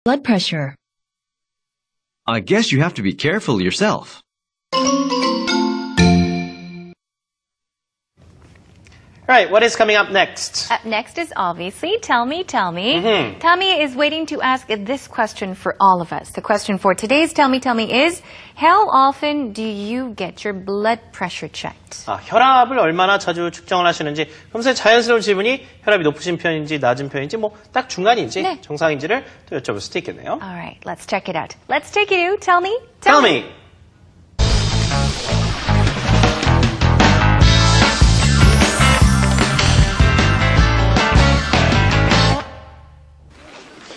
blood pressure? I guess you have to be careful yourself. Right, what is coming up next? Up next is obviously Tell Me, Tell Me. Tommy is waiting to ask this question for all of us. The question for today's Tell Me, Tell Me is How often do you get your blood pressure checked? 혈압을 얼마나 자주 측정을 하시는지 평소에 자연스러운 질문이 혈압이 높으신 편인지 낮은 편인지 뭐 딱 중간인지 네. 정상인지를 또 여쭤볼 수도 있겠네요. Alright, let's check it out. Let's take it to Tell Me, Tell me!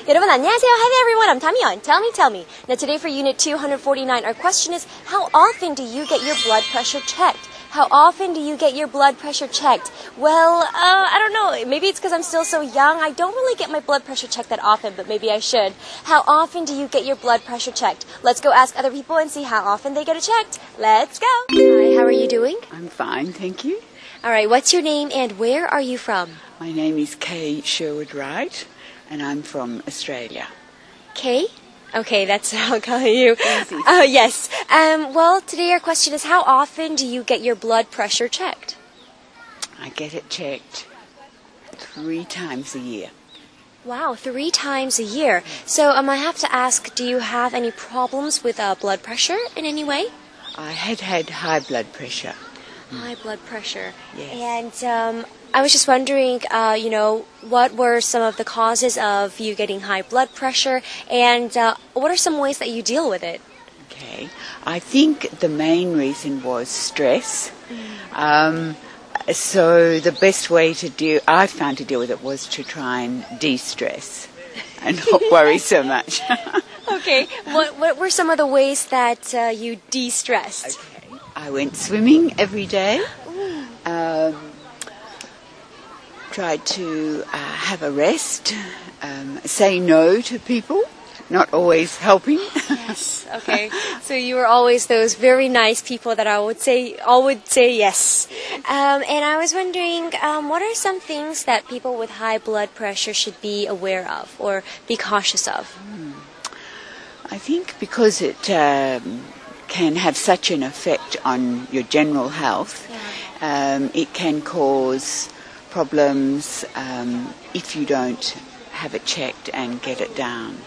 여러분 안녕하세요. Hi everyone. I'm Tammy on Tell Me, Tell Me. Now today for Unit 249, our question is, how often do you get your blood pressure checked? How often do you get your blood pressure checked? Well, I don't know. Maybe it's because I'm still so young. I don't really get my blood pressure checked that often, but maybe I should. How often do you get your blood pressure checked? Let's go ask other people and see how often they get it checked. Let's go. Hi, how are you doing? I'm fine, thank you. All right, what's your name and where are you from? My name is Kay Sherwood-Wright, and I'm from Australia. Kay? Okay, that's how I'll call you. Yes. Well, today our question is, how often do you get your blood pressure checked? I get it checked 3 times a year. Wow, 3 times a year. So I have to ask, do you have any problems with blood pressure in any way? I had high blood pressure. High blood pressure. Yes. And I was just wondering, what were some of the causes of you getting high blood pressure, and what are some ways that you deal with it? Okay. I think the main reason was stress. So the best way I found to deal with it was to try and de-stress and not worry so much. Okay. What were some of the ways that you de-stressed? Okay. I went swimming every day. Tried to have a rest, say no to people, not always helping. Yes, okay. So you were always those very nice people that all would say yes. And I was wondering, what are some things that people with high blood pressure should be aware of or be cautious of? I think because it can have such an effect on your general health, it can cause problems if you don't have it checked and get it down.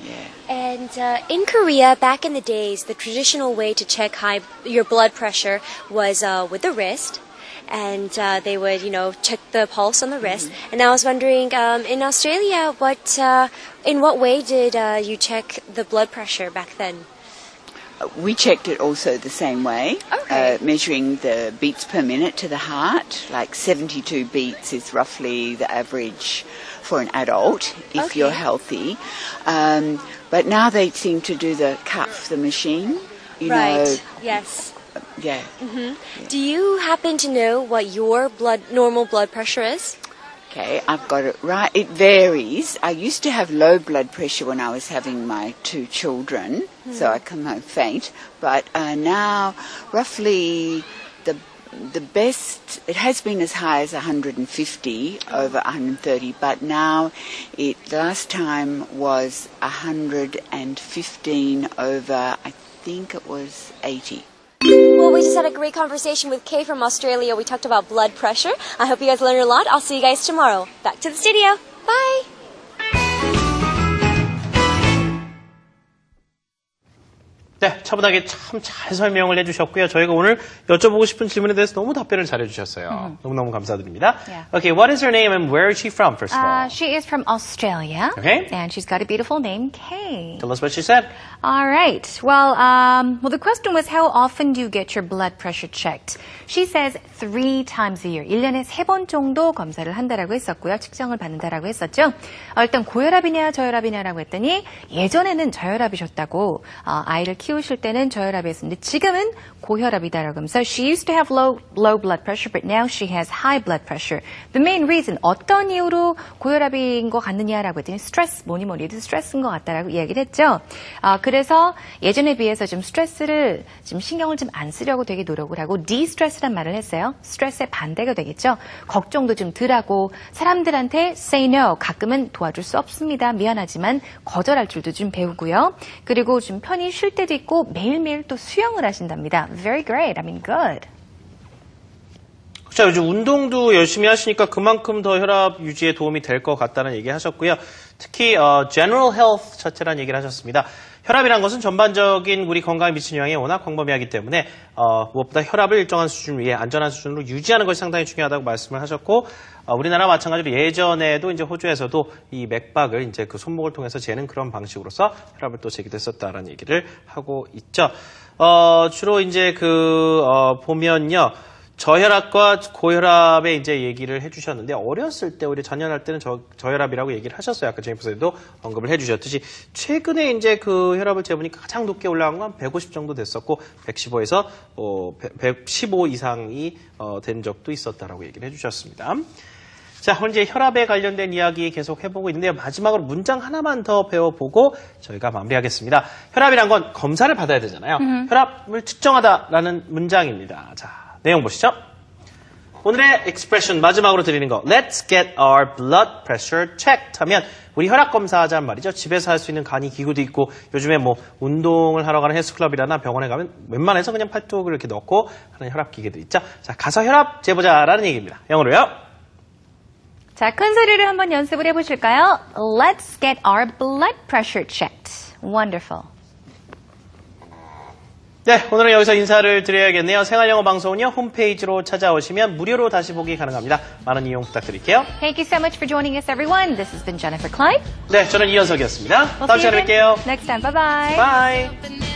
Yeah. And in Korea, back in the days, the traditional way to check your blood pressure was with the wrist. And they would, check the pulse on the wrist. And I was wondering, in Australia, in what way did you check the blood pressure back then? We checked it also the same way, measuring the beats per minute to the heart. Like 72 beats is roughly the average for an adult if you're healthy. But now they seem to do the cuff, the machine. You know. Yes. Yeah. Mm-hmm. Yeah. Do you happen to know what your normal blood pressure is? Okay, I've got it right. It varies. I used to have low blood pressure when I was having my 2 children, so I come home faint. But now, roughly, the best, it has been as high as 150 over 130, but now the last time was 115 over, I think it was 80. Well, we just had a great conversation with Kay from Australia. We talked about blood pressure. I hope you guys learned a lot. I'll see you guys tomorrow. Back to the studio. Bye! 네, 차분하게 참 잘 설명을 해주셨고요. 저희가 오늘 여쭤보고 싶은 질문에 대해서 너무 답변을 잘해주셨어요. 너무너무 감사드립니다. Yeah. Okay, what is her name and where is she from, first of all? She is from Australia. Okay. And she's got a beautiful name, Kay. Tell us what she said. All right. Well, the question was, how often do you get your blood pressure checked? She says 3 times a year. 1년에 3번 정도 검사를 한다라고 했었고요. 측정을 받는다라고 했었죠. 일단 고혈압이냐 저혈압이냐라고 했더니 예전에는 저혈압이셨다고 아이를 키우실 때는 저혈압이었는데 지금은 고혈압이다라고 하면서 she used to have low blood pressure, but now she has high blood pressure. The main reason, 어떤 이유로 고혈압인 것 같느냐라고 했더니 스트레스, 뭐니 해도 스트레스인 것 같다라고 이야기를 했죠. 그래서 예전에 비해서 좀 스트레스를 좀 신경을 좀 안 쓰려고 되게 노력을 하고 de-stress란 말을 했어요. 스트레스의 반대가 되겠죠. 걱정도 좀 덜하고 사람들한테 say no, 가끔은 도와줄 수 없습니다. 미안하지만 거절할 줄도 좀 배우고요. 그리고 좀 편히 쉴 때도 있고 매일매일 또 수영을 하신답니다. Very great. I mean good. 자, 요즘 운동도 열심히 하시니까 그만큼 더 혈압 유지에 도움이 될 것 같다는 얘기 하셨고요. 특히 general health 자체라는 얘기를 하셨습니다. 혈압이란 것은 전반적인 우리 건강에 미치는 영향이 워낙 광범위하기 때문에 무엇보다 혈압을 일정한 수준 위에 안전한 수준으로 유지하는 것이 상당히 중요하다고 말씀을 하셨고 우리나라 마찬가지로 예전에도 이제 호주에서도 이 맥박을 이제 그 손목을 통해서 재는 그런 방식으로서 혈압을 또 재기도 했었다라는 얘기를 하고 있죠. 주로 이제 보면요. 저혈압과 고혈압의 이제 얘기를 해주셨는데 어렸을 때 우리 자녀할 때는 저혈압이라고 얘기를 하셨어요. 아까 제니퍼 선생님도 언급을 해주셨듯이 최근에 이제 그 혈압을 재보니까 가장 높게 올라간 건 150 정도 됐었고 115에서 115 이상이 된 적도 있었다라고 얘기를 해주셨습니다. 자, 오늘 이제 혈압에 관련된 이야기 계속 해보고 있는데요. 마지막으로 문장 하나만 더 배워보고 저희가 마무리하겠습니다. 혈압이란 건 검사를 받아야 되잖아요. 혈압을 측정하다라는 문장입니다. 자. 내용 보시죠. 오늘의 expression 마지막으로 드리는 거 Let's get our blood pressure checked 하면 우리 혈압 검사하자는 말이죠. 집에서 할 수 있는 간이 기구도 있고 요즘에 뭐 운동을 하러 가는 헬스클럽이라나 병원에 가면 웬만해서 그냥 팔뚝을 이렇게 넣고 하는 혈압 기계도 있죠. 자, 가서 혈압 재보자라는 얘기입니다. 영어로요. 자, 큰 소리를 한번 연습을 해보실까요? Let's get our blood pressure checked. Wonderful. 네, 오늘은 여기서 인사를 드려야겠네요. 생활영어 방송은요, 홈페이지로 찾아오시면 무료로 다시 보기 가능합니다. 많은 이용 부탁드릴게요. Thank you so much for joining us, everyone. This has been Jennifer Klein. 네, 저는 이현석이었습니다. We'll 다음 시간에 뵐게요. Next time. Bye-bye. Bye.